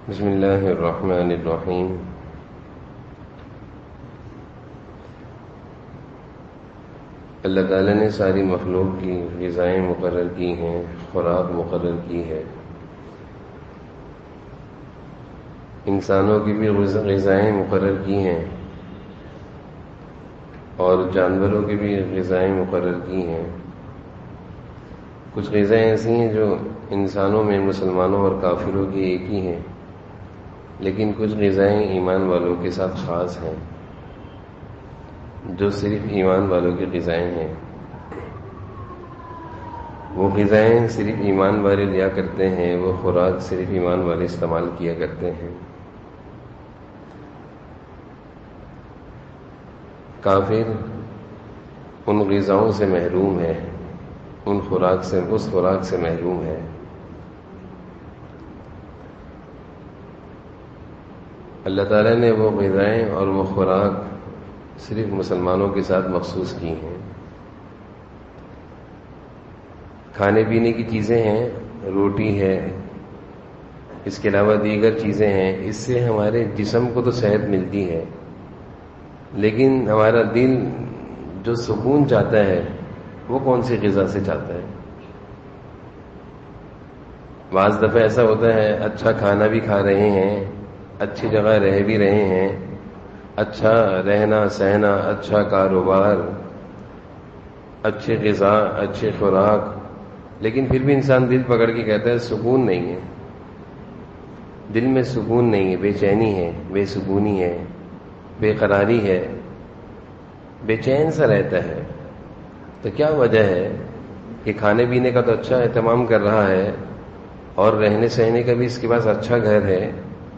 بسم اللہ الرحمن الرحیم۔ اللہ تعالیٰ نے ساری مخلوق کی غذائیں مقرر کی ہیں، خوراک مقرر کی ہے۔ انسانوں کی بھی غذائیں مقرر کی ہیں اور جانوروں کی بھی غذائیں مقرر کی ہیں۔ کچھ غذائیں ایسی ہیں جو انسانوں میں مسلمانوں اور کافروں کی ایک ہی ہیں، لیکن کچھ غذائیں ایمان والوں کے ساتھ خاص ہیں، جو صرف ایمان والوں کی غذائیں ہیں۔ وہ غذائیں صرف ایمان والے لیا کرتے ہیں، وہ خوراک صرف ایمان والے استعمال کیا کرتے ہیں۔ کافر ان غذاؤں سے محروم ہے، اس خوراک سے محروم ہے۔ اللہ تعالیٰ نے وہ غذائیں اور وہ خوراک صرف مسلمانوں کے ساتھ مخصوص کی ہیں۔ کھانے پینے کی چیزیں ہیں، روٹی ہے، اس کے علاوہ دیگر چیزیں ہیں، اس سے ہمارے جسم کو تو صحت ملتی ہے، لیکن ہمارا دل جو سکون چاہتا ہے وہ کون سی غذا سے چاہتا ہے؟ بعض دفعہ ایسا ہوتا ہے اچھا کھانا بھی کھا رہے ہیں، اچھی جگہ رہ بھی رہے ہیں، اچھا رہنا سہنا، اچھا کاروبار، اچھی غذا، اچھی خوراک، لیکن پھر بھی انسان دل پکڑ کے کہتا ہے سکون نہیں ہے، دل میں سکون نہیں ہے، بے چینی ہے، بے سکونی ہے، بے قراری ہے، بے چین سا رہتا ہے۔ تو کیا وجہ ہے کہ کھانے پینے کا تو اچھا اہتمام کر رہا ہے اور رہنے سہنے کا بھی اس کے پاس اچھا گھر ہے،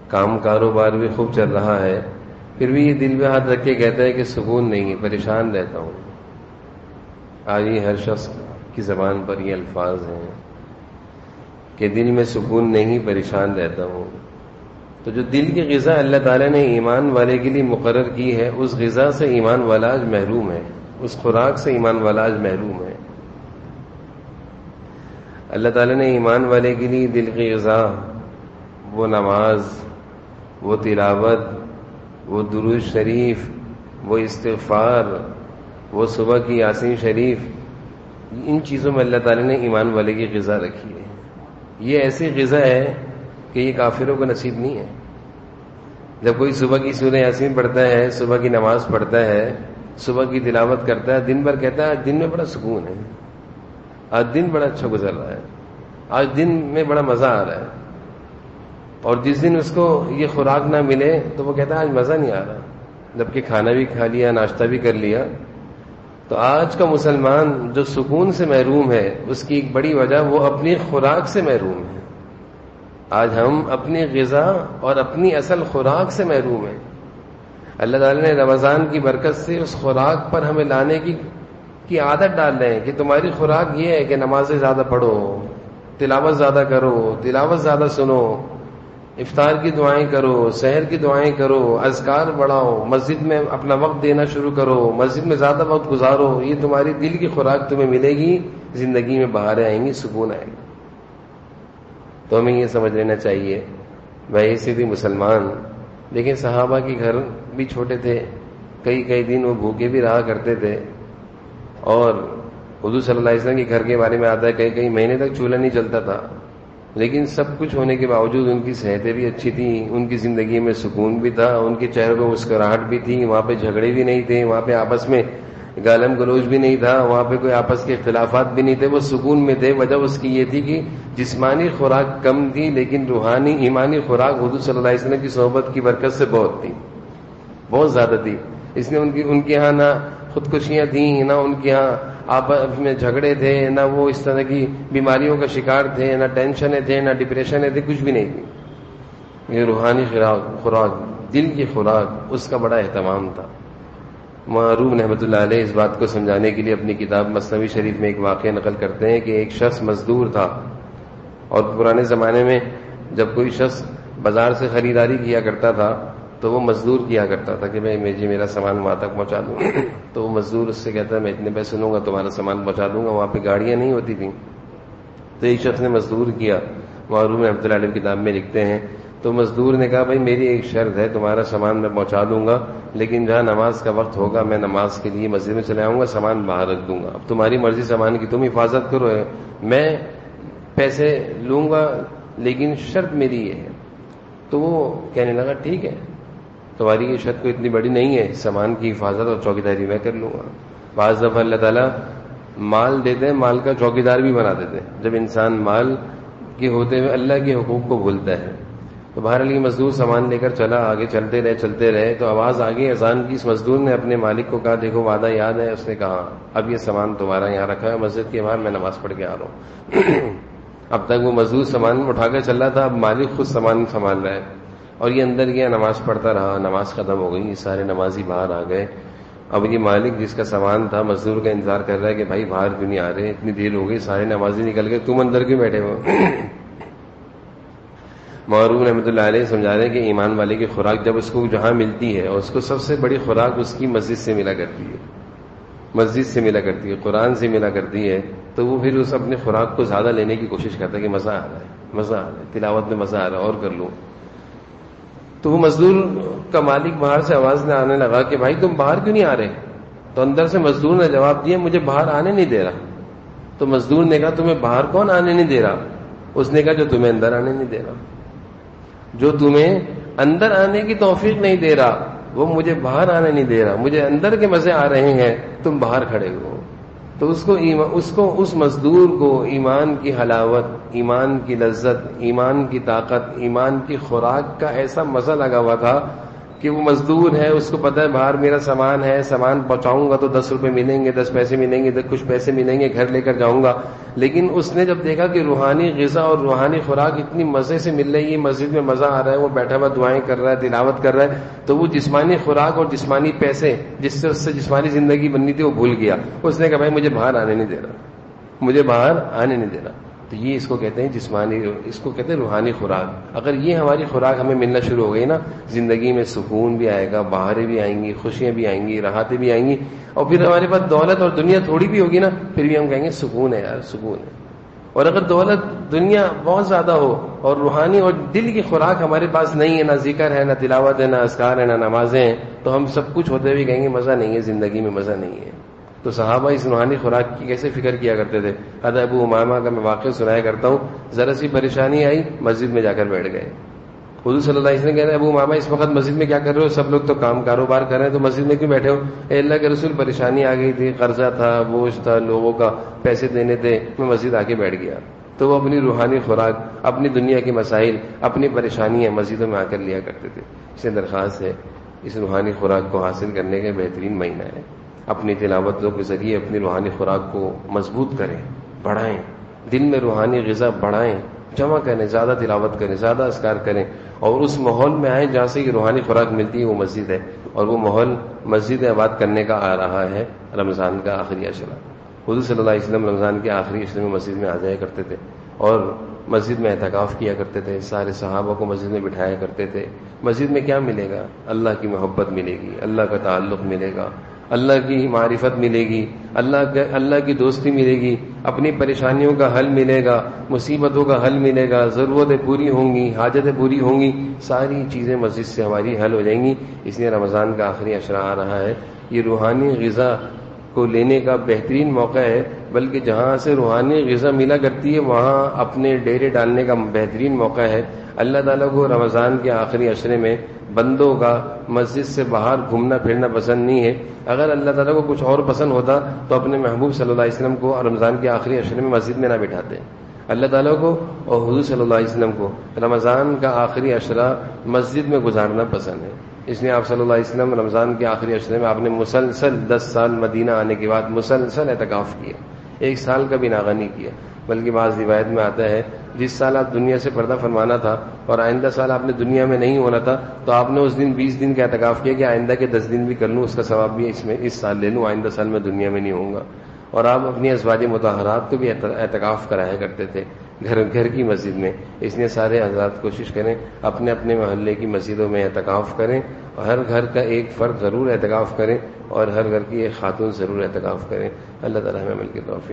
کام کاروبار بھی خوب چل رہا ہے، پھر بھی یہ دل میں ہاتھ رکھ کے کہتا ہے کہ سکون نہیں ہے، پریشان رہتا ہوں۔ آج یہ ہر شخص کی زبان پر یہ الفاظ ہیں کہ دل میں سکون نہیں، پریشان رہتا ہوں۔ تو جو دل کی غذا اللہ تعالیٰ نے ایمان والے کے لیے مقرر کی ہے، اس غذا سے ایمان والا آج محروم ہے، اس خوراک سے ایمان والا آج محروم ہے۔ اللہ تعالیٰ نے ایمان والے کے لیے دل کی غذا، وہ نماز، وہ تلاوت، وہ درود شریف، وہ استغفار، وہ صبح کی یاسین شریف، ان چیزوں میں اللہ تعالیٰ نے ایمان والے کی غذا رکھی ہے۔ یہ ایسی غذا ہے کہ یہ کافروں کو نصیب نہیں ہے۔ جب کوئی صبح کی سورہ یاسین پڑھتا ہے، صبح کی نماز پڑھتا ہے، صبح کی تلاوت کرتا ہے، دن بھر کہتا ہے آج دن میں بڑا سکون ہے، آج دن بڑا اچھا گزر رہا ہے، آج دن میں بڑا مزہ آ رہا ہے، اور جس دن اس کو یہ خوراک نہ ملے تو وہ کہتا ہے آج مزہ نہیں آ رہا، جبکہ کھانا بھی کھا لیا، ناشتہ بھی کر لیا۔ تو آج کا مسلمان جو سکون سے محروم ہے، اس کی ایک بڑی وجہ وہ اپنی خوراک سے محروم ہے۔ آج ہم اپنی غذا اور اپنی اصل خوراک سے محروم ہیں۔ اللہ تعالیٰ نے رمضان کی برکت سے اس خوراک پر ہمیں لانے کی عادت ڈال رہے ہیں کہ تمہاری خوراک یہ ہے کہ نمازیں زیادہ پڑھو، تلاوت زیادہ کرو، تلاوت زیادہ سنو، افطار کی دعائیں کرو، سحر کی دعائیں کرو، اذکار بڑھاؤ، مسجد میں اپنا وقت دینا شروع کرو، مسجد میں زیادہ وقت گزارو، یہ تمہاری دل کی خوراک تمہیں ملے گی، زندگی میں بہاریں آئیں گی، سکون آئے گا۔ تو ہمیں یہ سمجھ لینا چاہیے بھائی سے بھی مسلمان، لیکن صحابہ کے گھر بھی چھوٹے تھے، کئی دن وہ بھوکے بھی رہا کرتے تھے، اور حضور صلی اللہ علیہ وسلم کے گھر کے بارے میں آتا ہے کئی مہینے تک چولہا نہیں چلتا تھا، لیکن سب کچھ ہونے کے باوجود ان کی صحتیں بھی اچھی تھیں، ان کی زندگی میں سکون بھی تھا، ان کے چہروں پہ مسکراہٹ بھی تھی، وہاں پہ جھگڑے بھی نہیں تھے، وہاں پہ آپس میں گالم گلوچ بھی نہیں تھا، وہاں پہ کوئی آپس کے اختلافات بھی نہیں تھے، وہ سکون میں تھے۔ وجہ اس کی یہ تھی کہ جسمانی خوراک کم تھی، لیکن روحانی ایمانی خوراک حضور صلی اللہ علیہ وسلم کی صحبت کی برکت سے بہت تھی، بہت زیادہ تھی۔ اس لیے ان کے ہاں نہ خودکشیاں تھیں، نہ ان کے ہاں آپس میں جھگڑے تھے، نہ وہ اس طرح کی بیماریوں کا شکار تھے، نہ ٹینشنیں تھے، نہ ڈپریشنیں تھے، کچھ بھی نہیں تھی۔ یہ روحانی خوراک، دل کی خوراک، اس کا بڑا اہتمام تھا۔ معروف رحمۃ اللہ علیہ اس بات کو سمجھانے کے لیے اپنی کتاب مثنوی شریف میں ایک واقعہ نقل کرتے ہیں کہ ایک شخص مزدور تھا، اور پرانے زمانے میں جب کوئی شخص بازار سے خریداری کیا کرتا تھا تو وہ مزدور کیا کرتا تھا کہ بھائی میرا سامان وہاں تک پہنچا دوں، تو وہ مزدور اس سے کہتا ہے میں اتنے پیسے لوں گا تمہارا سامان پہنچا دوں گا۔ وہاں پہ گاڑیاں نہیں ہوتی تھیں، تو ایک شخص نے مزدور کیا، معروف رحمۃ اللہ علیہ کتاب میں لکھتے ہیں تو مزدور نے کہا بھائی میری ایک شرط ہے، تمہارا سامان میں پہنچا دوں گا، لیکن جہاں نماز کا وقت ہوگا میں نماز کے لیے مسجد میں چلے آؤں گا، سامان باہر رکھ دوں گا، اب تمہاری مرضی، سامان کی تم حفاظت کرو، میں پیسے لوں گا لیکن شرط میری یہ ہے۔ تو وہ کہنے لگا ٹھیک ہے، تمہاری یہ شرط کوئی اتنی بڑی نہیں ہے، سامان کی حفاظت اور چوکیداری میں کر لوں گا۔ بعض دفعہ اللہ تعالیٰ مال دیتے ہیں، مال کا چوکیدار بھی بنا دیتے ہیں، جب انسان مال کے ہوتے ہوئے اللہ کے حقوق کو بھولتا ہے۔ تو بہرحال یہ مزدور سامان لے کر چلا، آگے چلتے رہے تو آواز آگے اذان کی۔ اس مزدور نے اپنے مالک کو کہا دیکھو وعدہ یاد ہے؟ اس نے کہا اب یہ سامان تمہارا یہاں رکھا ہے مسجد کے باہر، میں نماز پڑھ کے آ رہا ہوں۔ اب تک وہ مزدور سامان اٹھا کر چل رہا تھا، اب مالک خود سامان سنبھال رہا ہے، اور یہ اندر گیا، نماز پڑھتا رہا، نماز ختم ہو گئی، سارے نمازی باہر آ گئے۔ اب یہ مالک جس کا سامان تھا مزدور کا انتظار کر رہا ہے کہ بھائی باہر کیوں نہیں آ رہے، اتنی دیر ہو گئی، سارے نمازی نکل گئے، تم اندر کیوں بیٹھے ہو؟ معروف رحمۃ اللہ علیہ سمجھا رہے ہیں کہ ایمان والے کی خوراک جب اس کو جہاں ملتی ہے، اور اس کو سب سے بڑی خوراک اس کی مسجد سے ملا کرتی ہے، مسجد سے ملا کرتی ہے، قرآن سے ملا کرتی ہے، تو وہ پھر اس اپنی خوراک کو زیادہ لینے کی کوشش کرتا ہے کہ مزہ آ رہا ہے، مزہ آ رہا ہے، تلاوت میں مزہ آ رہا ہے، اور کر لوں۔ تو وہ مزدور کا مالک باہر سے آواز میں آنے لگا کہ بھائی تم باہر کیوں نہیں آ رہے؟ تو اندر سے مزدور نے جواب دیا مجھے باہر آنے نہیں دے رہا۔ تو مزدور نے کہا تمہیں باہر کون آنے نہیں دے رہا؟ اس نے کہا جو تمہیں اندر آنے نہیں دے رہا، جو تمہیں اندر آنے کی توفیق نہیں دے رہا وہ مجھے باہر آنے نہیں دے رہا، مجھے اندر کے مزے آ رہے ہیں، تم باہر کھڑے ہو۔ تو اس مزدور کو ایمان کی حلاوت، ایمان کی لذت، ایمان کی طاقت، ایمان کی خوراک کا ایسا مزہ لگا ہوا تھا کہ وہ مزدور ہے، اس کو پتا ہے باہر میرا سامان ہے، سامان پہنچاؤں گا تو 10 روپے ملیں گے، 10 پیسے ملیں گے، کچھ پیسے ملیں گے، گھر لے کر جاؤں گا۔ لیکن اس نے جب دیکھا کہ روحانی غذا اور روحانی خوراک اتنی مزے سے مل رہی ہے، مسجد میں مزہ آ رہا ہے، وہ بیٹھا ہوا دعائیں کر رہا ہے، تلاوت کر رہا ہے، تو وہ جسمانی خوراک اور جسمانی پیسے جس سے اس سے جسمانی زندگی بننی تھی وہ بھول گیا۔ اس نے کہا بھائی مجھے باہر آنے نہیں دے رہا، مجھے باہر آنے نہیں دے رہا۔ تو یہ اس کو کہتے ہیں جسمانی، اس کو کہتے ہیں روحانی خوراک۔ اگر یہ ہماری خوراک ہمیں ملنا شروع ہو گئی نا، زندگی میں سکون بھی آئے گا، بہاریں بھی آئیں گی، خوشیاں بھی آئیں گی، راحتیں بھی آئیں گی، اور پھر ہمارے پاس دولت اور دنیا تھوڑی بھی ہوگی نا، پھر بھی ہم کہیں گے سکون ہے یار، سکون ہے۔ اور اگر دولت دنیا بہت زیادہ ہو اور روحانی اور دل کی خوراک ہمارے پاس نہیں ہے، نہ ذکر ہے، نہ تلاوت ہے، نہ اذکار ہے، نہ نمازیں ہیں، تو ہم سب کچھ ہوتے ہوئے کہیں گے مزہ نہیں ہے، زندگی میں مزہ نہیں ہے۔ تو صحابہ اس روحانی خوراک کی کیسے فکر کیا کرتے تھے؟ حضرت ابو امامہ کا میں واقعہ سنایا کرتا ہوں، ذرا سی پریشانی آئی مسجد میں جا کر بیٹھ گئے۔ حضور صلی اللہ علیہ وسلم کہہ رہے ہیں ابو امامہ اس وقت مسجد میں کیا کر رہے ہو؟ سب لوگ تو کام کاروبار کر رہے ہیں، تو مسجد میں کیوں بیٹھے ہو؟ اے اللہ کے رسول پریشانی آ گئی تھی، قرضہ تھا، بوجھ تھا، لوگوں کا پیسے دینے تھے، میں مسجد آ کے بیٹھ گیا۔ تو وہ اپنی روحانی خوراک، اپنی دنیا کے مسائل، اپنی پریشانیاں مسجدوں میں آ کر لیا کرتے تھے۔ اس سے درخواست ہے اس روحانی خوراک کو حاصل کرنے کا بہترین مہینہ ہے، اپنی تلاوتوں کے ذریعے اپنی روحانی خوراک کو مضبوط کریں، بڑھائیں، دل میں روحانی غذا بڑھائیں، جمع کریں، زیادہ تلاوت کریں، زیادہ اذکار کریں، اور اس ماحول میں آئیں جہاں سے یہ روحانی خوراک ملتی ہے، وہ مسجد ہے، اور وہ ماحول مسجد آباد کرنے کا آ رہا ہے رمضان کا آخری عشرہ۔ حضور صلی اللہ علیہ وسلم رمضان کے آخری عشرے میں مسجد میں آ جایا کرتے تھے اور مسجد میں اعتکاف کیا کرتے تھے، سارے صحابہ کو مسجد میں بٹھایا کرتے تھے۔ مسجد میں کیا ملے گا؟ اللہ کی محبت ملے گی، اللہ کا تعلق ملے گا، اللہ کی معرفت ملے گی، اللہ کی دوستی ملے گی، اپنی پریشانیوں کا حل ملے گا، مصیبتوں کا حل ملے گا، ضرورتیں پوری ہوں گی، حاجتیں پوری ہوں گی، ساری چیزیں مسجد سے ہماری حل ہو جائیں گی۔ اس لیے رمضان کا آخری عشرہ آ رہا ہے، یہ روحانی غذا کو لینے کا بہترین موقع ہے، بلکہ جہاں سے روحانی غذا ملا کرتی ہے وہاں اپنے ڈیرے ڈالنے کا بہترین موقع ہے۔ اللہ تعالیٰ کو رمضان کے آخری عشرے میں بندوں کا مسجد سے باہر گھومنا پھرنا پسند نہیں ہے۔ اگر اللہ تعالیٰ کو کچھ اور پسند ہوتا تو اپنے محبوب صلی اللہ علیہ وسلم کو رمضان کے آخری عشرے میں مسجد میں نہ بٹھاتے۔ اللہ تعالیٰ کو اور حضور صلی اللہ علیہ وسلم کو رمضان کا آخری عشرہ مسجد میں گزارنا پسند ہے، اس لیے آپ صلی اللہ علیہ وسلم رمضان کے آخری عشرے میں آپ نے مسلسل 10 سال مدینہ آنے کے بعد مسلسل اعتکاف کیا، 1 سال کا بھی ناغہ نہیں کیا، بلکہ بعض روایت میں آتا ہے جس سال آپ دنیا سے پردہ فرمانا تھا اور آئندہ سال آپ نے دنیا میں نہیں ہونا تھا تو آپ نے اس دن 20 دن کا اعتکاف کیا کہ آئندہ کے 10 دن بھی کر لوں، اس کا ثواب بھی اس سال لے لوں، آئندہ سال میں دنیا میں نہیں ہوں گا۔ اور آپ اپنی ازواج مطہرات کو بھی اعتکاف کرایا کرتے تھے گھر کی مسجد میں۔ اس لیے سارے حضرات کوشش کریں اپنے اپنے محلے کی مسجدوں میں اعتکاف کریں، اور ہر گھر کا ایک فرد ضرور اعتکاف کریں، اور ہر گھر کی ایک خاتون ضرور اعتکاف کریں۔ اللہ تعالیٰ ہمیں عمل کی توفیق